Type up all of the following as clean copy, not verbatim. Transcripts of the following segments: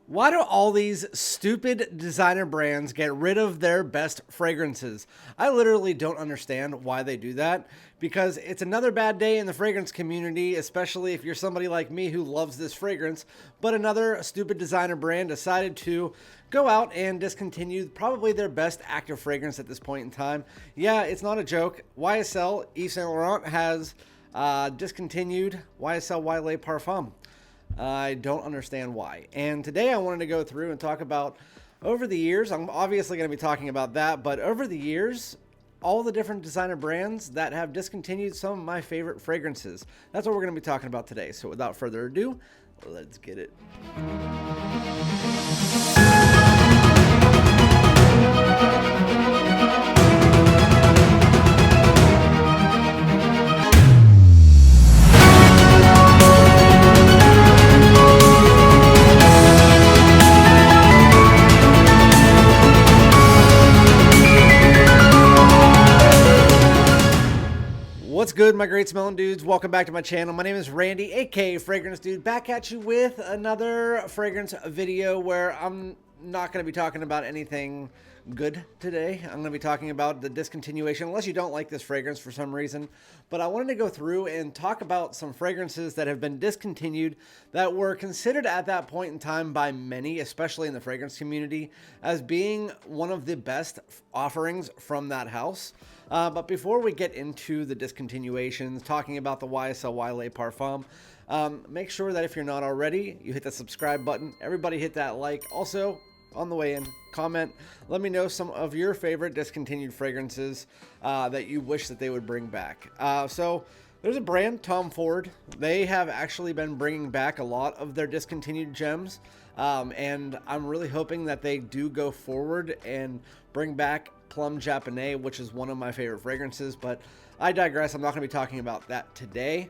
Why do all these stupid designer brands get rid of their best fragrances? I literally don't understand why they do that, because it's another bad day in the fragrance community, especially if you're somebody like me who loves this fragrance, but another stupid designer brand decided to go out and discontinue probably their best active fragrance at this point in time. Yeah, it's not a joke. YSL Yves Saint Laurent has discontinued YSL Y Parfum. I don't understand why. And today I wanted to go through and talk about, over the years, I'm obviously going to be talking about that, but over the years, all the different designer brands that have discontinued some of my favorite fragrances. That's what we're going to be talking about today. So without further ado, let's get it. What's good, my great smelling dudes? Welcome back to my channel. My name is Randy, aka Fragrance Dude, back at you with another fragrance video where I'm not going to be talking about anything good today. I'm going to be talking about the discontinuation, unless you don't like this fragrance for some reason. But I wanted to go through and talk about some fragrances that have been discontinued that were considered at that point in time by many, especially in the fragrance community, as being one of the best offerings from that house. But before we get into the discontinuations, talking about the YSL Y Parfum, make sure that if you're not already, you hit the subscribe button. Everybody hit that like. Also, on the way in, comment. Let me know some of your favorite discontinued fragrances that you wish that they would bring back. So there's a brand, Tom Ford. They have actually been bringing back a lot of their discontinued gems. And I'm really hoping that they do go forward and bring back Plum Japonais, which is one of my favorite fragrances, but I digress. I'm not going to be talking about that today.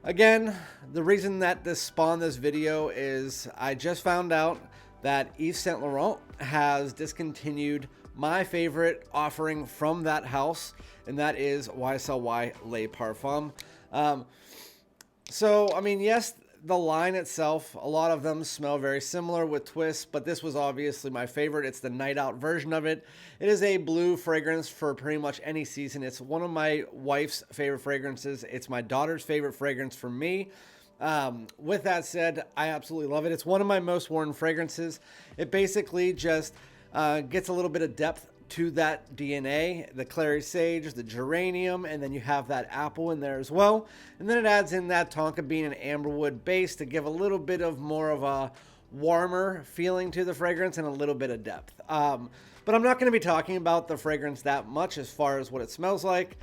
Again, the reason that this spawned this video is I just found out that Yves Saint Laurent has discontinued my favorite offering from that house, and that is YSL Y Parfum. So, I mean, yes, the line itself, a lot of them smell very similar with twists, but this was obviously my favorite. It's the night out version of it. It is a blue fragrance for pretty much any season. It's one of my wife's favorite fragrances. It's my daughter's favorite fragrance for me. With that said, I absolutely love it. It's one of my most worn fragrances. It basically just gets a little bit of depth to that DNA, the clary sage, the geranium, and then you have that apple in there as well. And then it adds in that tonka bean and amberwood base to give a little bit of more of a warmer feeling to the fragrance and a little bit of depth. But I'm not going to be talking about the fragrance that much as far as what it smells like.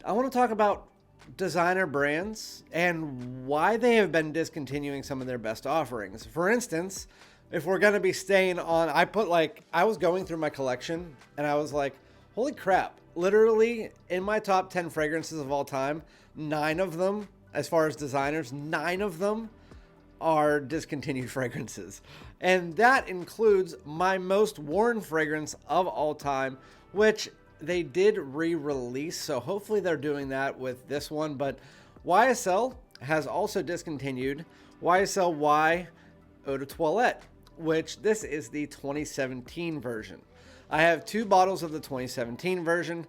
I want to talk about designer brands and why they have been discontinuing some of their best offerings. For instance, if we're going to be staying on, I was going through my collection and I was like, holy crap, literally in my top 10 fragrances of all time, 9 of them, as far as designers, 9 of them are discontinued fragrances. And that includes my most worn fragrance of all time, which they did re-release. So hopefully they're doing that with this one. But YSL has also discontinued YSL Y Eau de Toilette, which this is the 2017 version. I have 2 bottles of the 2017 version.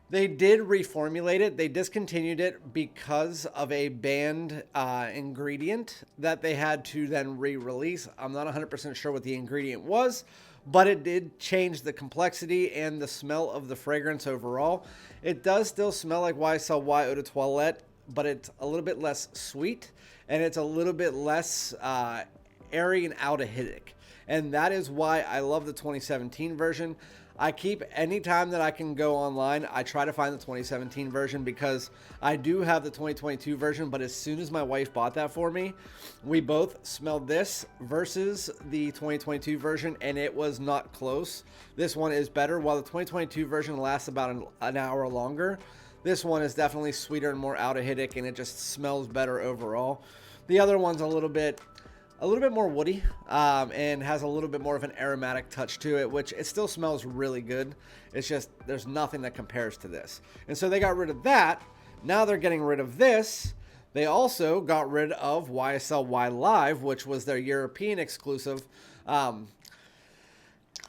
They did reformulate it. They discontinued it because of a banned ingredient that they had to then re-release. I'm not 100% sure what the ingredient was, but it did change the complexity and the smell of the fragrance overall. It does still smell like YSL Y Eau de Toilette, but it's a little bit less sweet and it's a little bit less airy and aldehydic. And that is why I love the 2017 version. Anytime that I can go online, I try to find the 2017 version because I do have the 2022 version, but as soon as my wife bought that for me, we both smelled this versus the 2022 version, and it was not close. This one is better. While the 2022 version lasts about an hour longer, this one is definitely sweeter and more aldehydic, and it just smells better overall. The other one's a little bit more woody and has a little bit more of an aromatic touch to it, which it still smells really good. It's just there's nothing that compares to this. And so they got rid of that. Now they're getting rid of this, They also got rid of YSL Y Live, which was their European exclusive,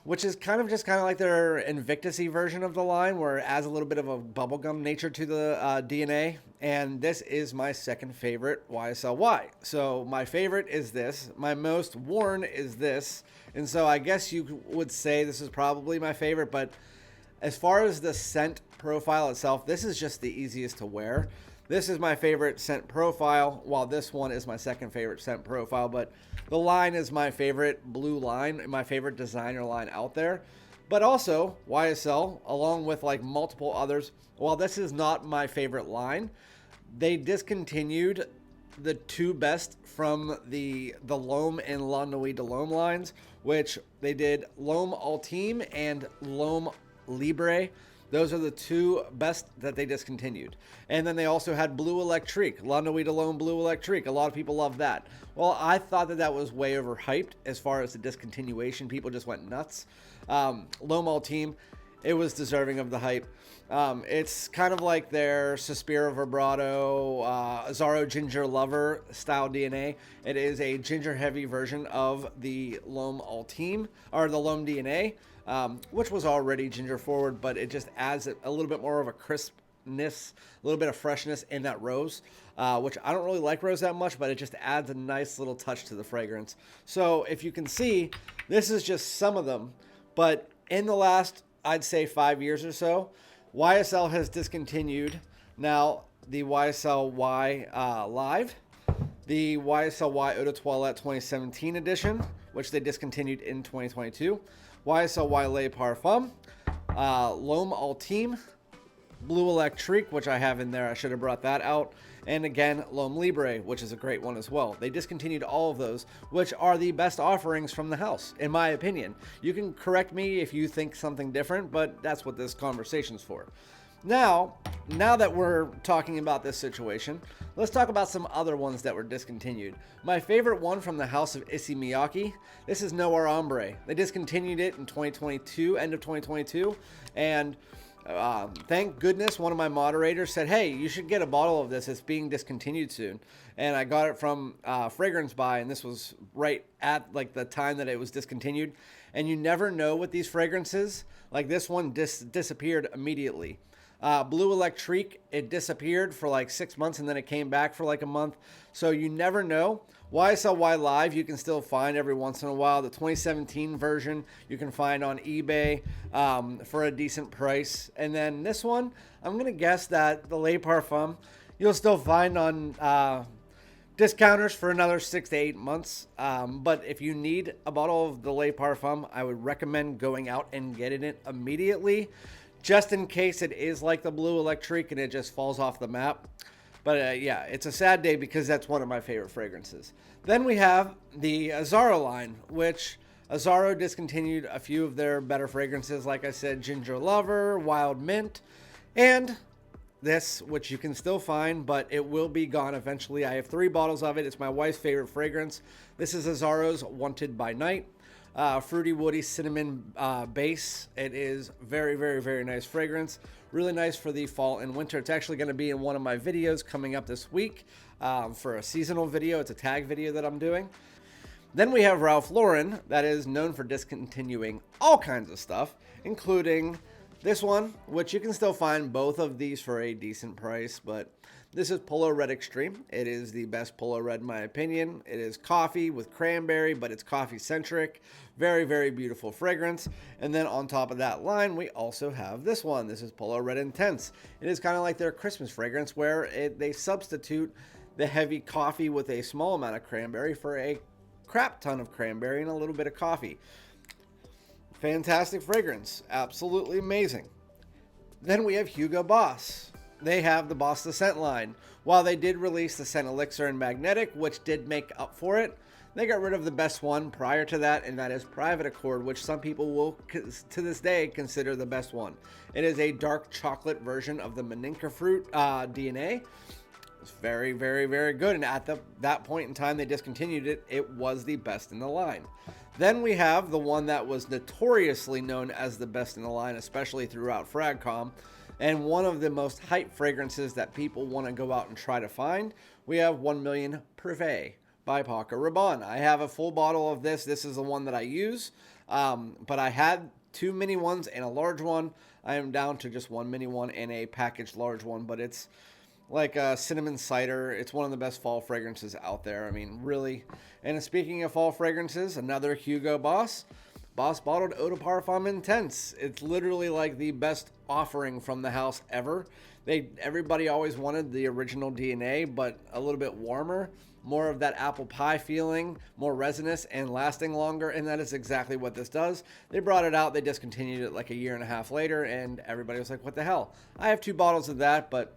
which is kind of like their Invictus-y version of the line, where it adds a little bit of a bubblegum nature to the DNA. And this is my second favorite YSL Y. So my favorite is this. My most worn is this. And so I guess you would say this is probably my favorite, but as far as the scent profile itself, this is just the easiest to wear. This is my favorite scent profile, while this one is my second favorite scent profile. But the line is my favorite blue line, my favorite designer line out there. But also, YSL, along with like multiple others, while this is not my favorite line, they discontinued the two best from the L'Homme and La Nuit de L'Homme lines, which they did L'Homme Ultime and L'Homme Libre. Those are the two best that they discontinued. And then they also had Blue Electrique, La Nuit de L'Homme Blue Electrique. A lot of people love that. Well, I thought that was way overhyped as far as the discontinuation. People just went nuts. L'Homme Ultime, it was deserving of the hype. It's kind of like their Suspiro Vibrato, Azzaro Ginger Lover style DNA. It is a ginger heavy version of the L'Homme Ultime, or the L'Homme DNA. Which was already ginger forward, but it just adds a little bit more of a crispness, a little bit of freshness in that rose, which I don't really like rose that much, but it just adds a nice little touch to the fragrance. So if you can see, this is just some of them, but in the last, I'd say 5 years or so, YSL has discontinued now the YSL Y Live, the YSL Y Eau de Toilette 2017 edition, which they discontinued in 2022, YSL Y Parfum, L'Homme Ultime, Blue Electrique, which I have in there. I should have brought that out. And again, L'Homme Libre, which is a great one as well. They discontinued all of those, which are the best offerings from the house, in my opinion. You can correct me if you think something different, but that's what this conversation's for. Now that we're talking about this situation, let's talk about some other ones that were discontinued. My favorite one from the house of Issey Miyake, this is Noir Ombre. They discontinued it in 2022, end of 2022, and thank goodness one of my moderators said, hey, you should get a bottle of this. It's being discontinued soon. And I got it from FragranceDoud, and this was right at like the time that it was discontinued. And you never know with these fragrances. Like this one disappeared immediately. Blue Electrique, it disappeared for like 6 months and then it came back for like a month. So you never know. YSL Y Live, you can still find every once in a while. The 2017 version you can find on eBay for a decent price. And then this one, I'm going to guess that the Le Parfum, you'll still find on discounters for another 6 to 8 months. But if you need a bottle of the Le Parfum, I would recommend going out and getting it immediately, just in case it is like the Blue Electrique and it just falls off the map. But yeah, it's a sad day because that's one of my favorite fragrances. Then we have the Azzaro line, which Azzaro discontinued a few of their better fragrances. Like I said, Ginger Lover, Wild Mint, and this, which you can still find, but it will be gone eventually. I have 3 bottles of it. It's my wife's favorite fragrance. This is Azzaro's Wanted by Night. Fruity, woody, cinnamon base. It is very, very, very nice fragrance. Really nice for the fall and winter. It's actually going to be in one of my videos coming up this week for a seasonal video. It's a tag video that I'm doing. Then we have Ralph Lauren, that is known for discontinuing all kinds of stuff, including this one, which you can still find both of these for a decent price, but this is Polo Red Extreme. It is the best Polo Red in my opinion. It is coffee with cranberry, but it's coffee centric. Very, very beautiful fragrance. And then on top of that line, we also have this one. This is Polo Red Intense. It is kind of like their Christmas fragrance where they substitute the heavy coffee with a small amount of cranberry for a crap ton of cranberry and a little bit of coffee. Fantastic fragrance. Absolutely amazing. Then we have Hugo Boss. They have the Boss the Scent line. While they did release the Scent Elixir and Magnetic, which did make up for it, they got rid of the best one prior to that, and that is Private Accord, which some people will, to this day, consider the best one. It is a dark chocolate version of the Maninka fruit DNA. It's very, very, very good, and at that point in time they discontinued it. It was the best in the line. Then we have the one that was notoriously known as the best in the line, especially throughout FragCom, And one of the most hyped fragrances that people want to go out and try to find, we have 1 Million Privé by Paco Rabanne. I have a full bottle of this. This is the one that I use, but I had 2 mini ones and a large one. I am down to just 1 mini one and a packaged large one, but it's like a cinnamon cider. It's one of the best fall fragrances out there. I mean, really. And speaking of fall fragrances, another Hugo Boss bottled Eau de Parfum Intense. It's literally like the best offering from the house ever. Everybody always wanted the original DNA, but a little bit warmer, more of that apple pie feeling, more resinous and lasting longer, and that is exactly what this does. They brought it out, they discontinued it like a year and a half later, and everybody was like, what the hell? I have 2 bottles of that, but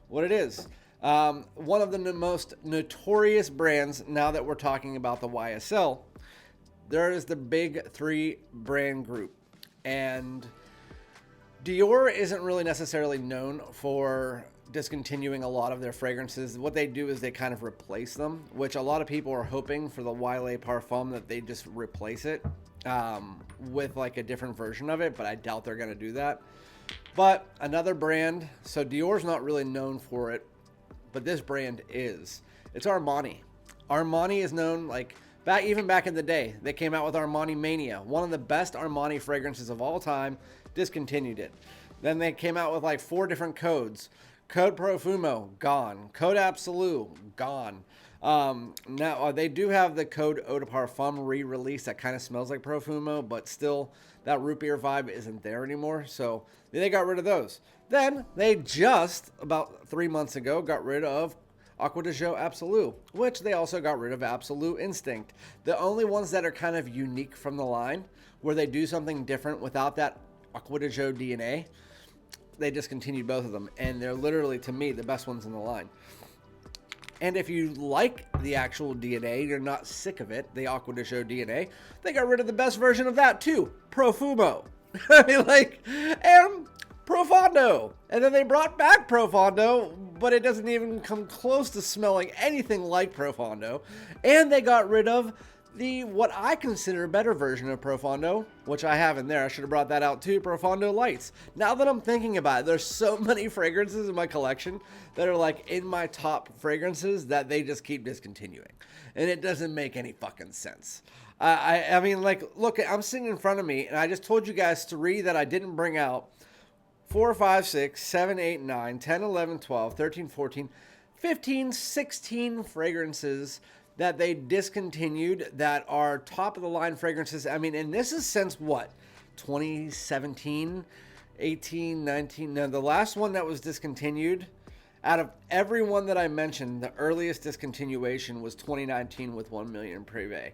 what it is. One of the most notorious brands, now that we're talking about the YSL, there is the big 3 brand group. And Dior isn't really necessarily known for discontinuing a lot of their fragrances. What they do is they kind of replace them, which a lot of people are hoping for the YSL Parfum that they just replace it with like a different version of it, but I doubt they're going to do that. But another brand, so Dior's not really known for it, but this brand is. It's Armani. Armani is known, like, even back in the day, they came out with Armani Mania, one of the best Armani fragrances of all time, discontinued it. Then they came out with like 4 different codes. Code Profumo, gone. Code Absolu, gone. Now, they do have the Code Eau de Parfum re-release that kind of smells like Profumo, but still, that root beer vibe isn't there anymore, so they got rid of those. Then, they just, about 3 months ago, got rid of Acqua di Gio Absolu, which they also got rid of Absolute Instinct. The only ones that are kind of unique from the line, where they do something different without that Acqua di Gio DNA, they discontinued both of them, and they're literally, to me, the best ones in the line. And if you like the actual DNA, you're not sick of it, the Acqua di Gio DNA, they got rid of the best version of that too, Profumo. I mean, like, and Profondo. And then they brought back Profondo, but it doesn't even come close to smelling anything like Profondo. And they got rid of what I consider a better version of Profondo, which I have in there. I should have brought that out too, Profondo Lights. Now that I'm thinking about it, there's so many fragrances in my collection that are like in my top fragrances that they just keep discontinuing. And it doesn't make any fucking sense. I mean, like, look, I'm sitting in front of me, and I just told you guys 3 that I didn't bring out. 4, 5, 6, 7, 8, 9, 10, 11, 12, 13, 14, 15, 16 fragrances that they discontinued that are top of the line fragrances. I mean, and this is since what? 2017, 18, 19. Now, the last one that was discontinued, out of every one that I mentioned, the earliest discontinuation was 2019 with 1 Million Privé.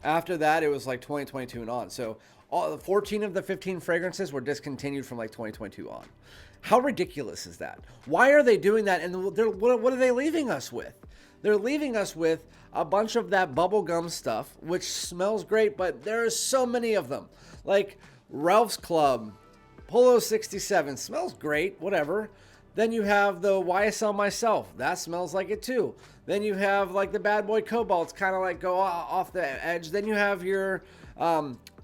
After that, it was like 2022 and on. So all the 14 of the 15 fragrances were discontinued from like 2022 on. How ridiculous is that? Why are they doing that? And what are they leaving us with? They're leaving us with a bunch of that bubblegum stuff, which smells great, but there are so many of them. Like Ralph's Club, Polo 67, smells great, whatever. Then you have the YSL Myself. That smells like it too. Then you have like the Bad Boy Cobalt's kind of like go off the edge. Then you have your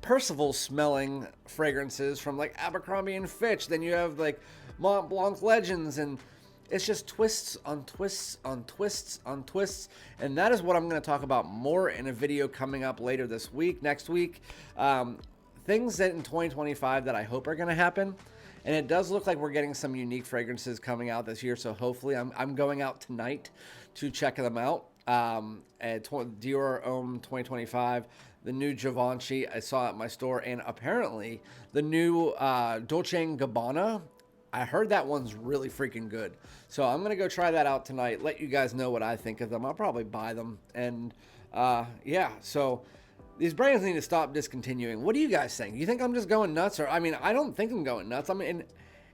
Percival smelling fragrances from like Abercrombie and Fitch. Then you have like Mont Blanc Legends, and it's just twists on twists on twists on twists. And that is what I'm going to talk about more in a video coming up later this week, next week. Things that in 2025 that I hope are going to happen. And it does look like we're getting some unique fragrances coming out this year. So hopefully I'm going out tonight to check them out. At Dior Homme 2025, the new Givenchy I saw at my store. And apparently the new Dolce & Gabbana, I heard that one's really freaking good. So I'm going to go try that out tonight. Let you guys know what I think of them. I'll probably buy them. And yeah, so these brands need to stop discontinuing. What do you guys think? You think I'm just going nuts? Or, I mean, I don't think I'm going nuts. I mean,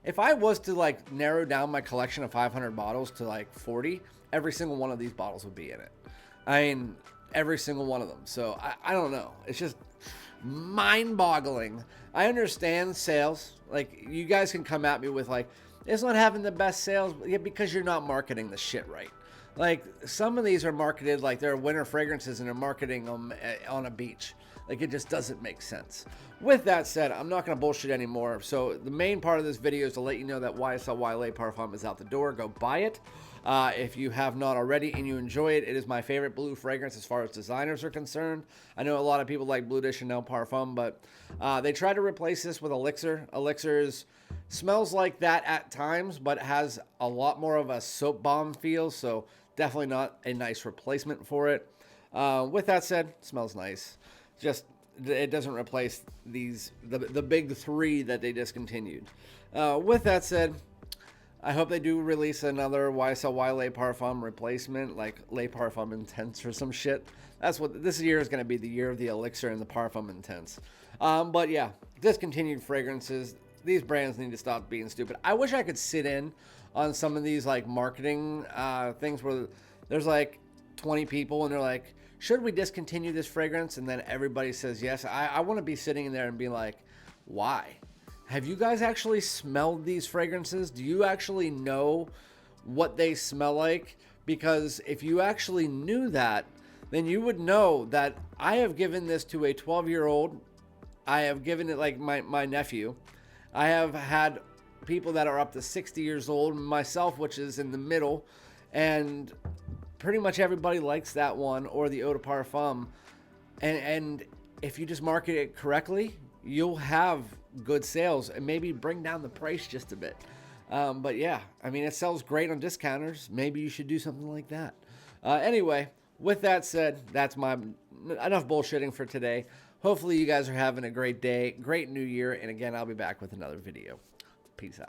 if I was to like narrow down my collection of 500 bottles to like 40, every single one of these bottles would be in it. I mean, every single one of them. So I don't know. It's just mind-boggling. I understand sales. Like, you guys can come at me with like, it's not having the best sales, yeah, because you're not marketing the shit right. Like, some of these are marketed like they're winter fragrances and they're marketing them on a beach. Like, it just doesn't make sense. With that said, I'm not going to bullshit anymore. So the main part of this video is to let you know that YSL Y Parfum is out the door. Go buy it. If you have not already and you enjoy it, it is my favorite blue fragrance as far as designers are concerned. I know a lot of people like Bleu de Chanel Parfum, but they try to replace this with Elixir. Elixir's smells like that at times, but has a lot more of a soap bomb feel, so definitely not a nice replacement for it. With that said, smells nice. Just, it doesn't replace the big three that they discontinued. With that said, I hope they do release another YSL Y Parfum replacement, like Le Parfum Intense or some shit. That's what this year is going to be, the year of the Elixir and the Parfum Intense. But yeah, discontinued fragrances. These brands need to stop being stupid. I wish I could sit in on some of these like marketing things where there's like 20 people and they're like, should we discontinue this fragrance? And then everybody says yes. I want to be sitting in there and be like, why? Have you guys actually smelled these fragrances? Do you actually know what they smell like? Because if you actually knew that, then you would know that I have given this to a 12-year-old. I have given it like my nephew. I have had people that are up to 60 years old, myself, which is in the middle, and pretty much everybody likes that one or the Eau de Parfum. And if you just market it correctly, you'll have good sales and maybe bring down the price just a bit. But yeah, I mean, it sells great on discounters. Maybe you should do something like that. Anyway, with that said, that's enough bullshitting for today. Hopefully you guys are having a great day, great new year. And again, I'll be back with another video. Peace out.